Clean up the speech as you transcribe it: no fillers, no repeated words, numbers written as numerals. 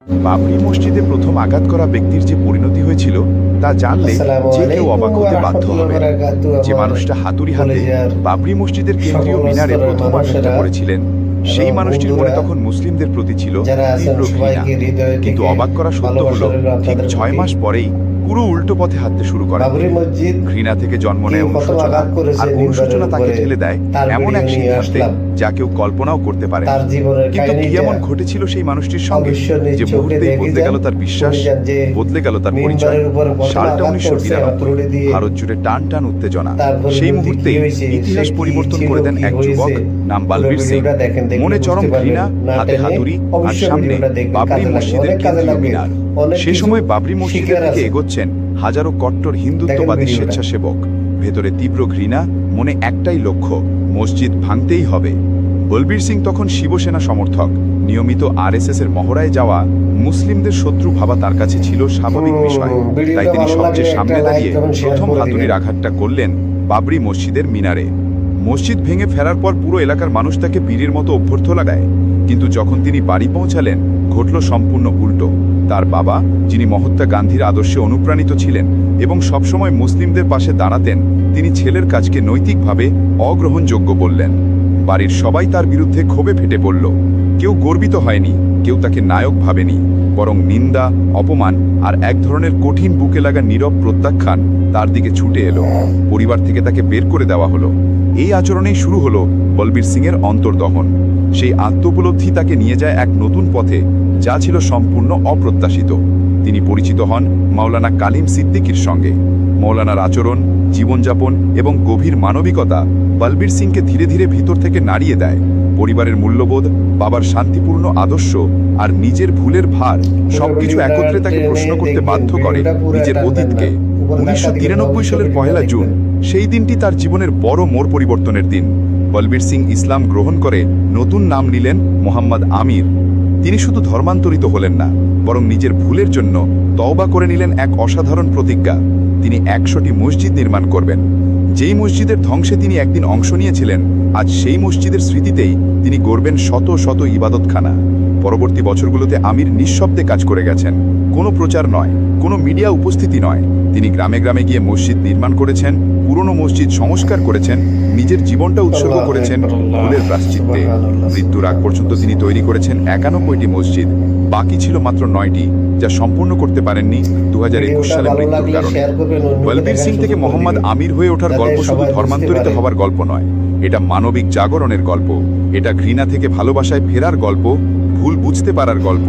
বাবরি মসজিদে প্রথম আঘাত করা ব্যক্তির যে পরিণতি হয়েছিল তা জানলে যে কেউ অবাক হতে বাধ্য হবে। যে মানুষটা হাতুড়ি হাতে বাবরি মসজিদের কেন্দ্রীয় মিনারে প্রথম আঘাতটা করেছিলেন, সেই মানুষটির মনে তখন মুসলিমদের প্রতি ছিল তীব্র ঘৃণা। কিন্তু অবাক করা সত্য হলো, ঠিক 6 মাস পরেই পুরো উল্টো পথে হাঁটতে শুরু করে। ঘৃণা থেকে জন্ম নেয় অনুশোচনা, আর অনুশোচনা তাকে ঠেলে দেয় এমন এক সিদ্ধান্তে যা কেউ কল্পনাও করতে পারে। কিন্তু কি এমন ঘটেছিল সেই মানুষটির সঙ্গে যে মুহূর্তেই বদলে গেল তার বিশ্বাস, বদলে গেল তার পরিচয়। সালটা 1993, ভারত জুড়ে টান টান উত্তেজনা। সেই মুহূর্তেই ইতিহাস পরিবর্তন করে দেন এক যুবক নাম বলবীর সিং। মনে চরম ঘৃণা, হাতে হাতুড়ি, আর সামনে বাবরি মসজিদের কেন্দ্রীয় মিনার। সে সময় বাবরি মসজিদের দিকে এগোচ্ছেন হাজারো কট্টর হিন্দুত্ববাদী স্বেচ্ছাসেবক। ভেতরে তীব্র ঘৃণা, মনে একটাই লক্ষ্য, মসজিদ ভাঙতেই হবে। বলবীর সিং তখন শিবসেনা সমর্থক। নিয়মিত আরএসএস এর মহড়ায় যাওয়া মুসলিমদের শত্রু ভাবা তার কাছে ছিল স্বাভাবিক বিষয়। তাই তিনি সবচেয়ে সামনে দাঁড়িয়ে প্রথম হাতুড়ির আঘাতটা করলেন বাবরি মসজিদের মিনারে। মসজিদ ভেঙে ফেরার পর পুরো এলাকার মানুষ তাকে বীরের মতো অভ্যর্থনা দেয়। কিন্তু যখন তিনি বাড়ি পৌঁছালেন, ঘটল সম্পূর্ণ উল্টো। তার বাবা, যিনি মহাত্মা গান্ধীর আদর্শে অনুপ্রাণিত ছিলেন এবং সবসময় মুসলিমদের পাশে দাঁড়াতেন, তিনি ছেলের কাজকে নৈতিকভাবে অগ্রহণযোগ্য বললেন। বাড়ির সবাই তার বিরুদ্ধে ক্ষোভে ফেটে পড়ল। কেউ গর্বিত হয়নি, কেউ তাকে নায়ক ভাবেনি, বরং নিন্দা, অপমান আর এক ধরনের কঠিন বুকে লাগা নীরব প্রত্যাখ্যান তার দিকে ছুটে এলো। পরিবার থেকে তাকে বের করে দেওয়া হলো। এই আচরণেই শুরু হলো বলবীর সিংয়ের অন্তর্দহন। সেই আত্মোপলব্ধি তাকে নিয়ে যায় এক নতুন পথে, যা ছিল সম্পূর্ণ অপ্রত্যাশিত। তিনি পরিচিত হন মাওলানা কালিম সিদ্দিকীর সঙ্গে। মৌলানার আচরণ, জীবনযাপন এবং গভীর মানবিকতা বলবীর সিংকে ধীরে ধীরে ভিতর থেকে নাড়িয়ে দেয়। পরিবারের মূল্যবোধ, বাবার শান্তিপূর্ণ আদর্শ আর নিজের ভুলের ভার সবকিছু একত্রে তাকে প্রশ্ন করতে বাধ্য করে নিজের অতীতকে। 1993 সালের 1 জুন সেই দিনটি তার জীবনের বড় মোড় পরিবর্তনের দিন। বলবীর সিং ইসলাম গ্রহণ করে নতুন নাম নিলেন মোহাম্মদ আমির। তিনি শুধু ধর্মান্তরিত হলেন না, বরং নিজের ভুলের জন্য তওবা করে নিলেন এক অসাধারণ প্রতিজ্ঞা। তিনি 100টি মসজিদ নির্মাণ করবেন। যেই মসজিদের ধ্বংসে তিনি একদিন অংশ নিয়েছিলেন, আজ সেই মসজিদের স্মৃতিতেই তিনি গড়বেন শত শত ইবাদতখানা। পরবর্তী বছরগুলোতে আমির নিঃশব্দে কাজ করে গেছেন। কোনো প্রচার নয়, কোনো মিডিয়া উপস্থিতি নয়। তিনি গ্রামে গ্রামে গিয়ে মসজিদ নির্মাণ করেছেন, পুরনো মসজিদ সংস্কার করেছেন, নিজের জীবনটা উৎসর্গ করেছেন ভুলের প্রায়শ্চিত্তে। মৃত্যুর আগ পর্যন্ত তিনি তৈরি করেছেন 91টি মসজিদ। বাকি ছিল মাত্র 9টি, যা সম্পূর্ণ করতে পারেননি 2021 সালে মৃত্যুর কারণে। বলবীর সিং থেকে মোহাম্মদ আমির হয়ে ওঠার গল্প শুধু ধর্মান্তরিত হওয়ার গল্প নয়, এটা মানবিক জাগরণের গল্প। এটা ঘৃণা থেকে ভালোবাসায় ফেরার গল্প, ভুল বুঝতে পারার গল্প।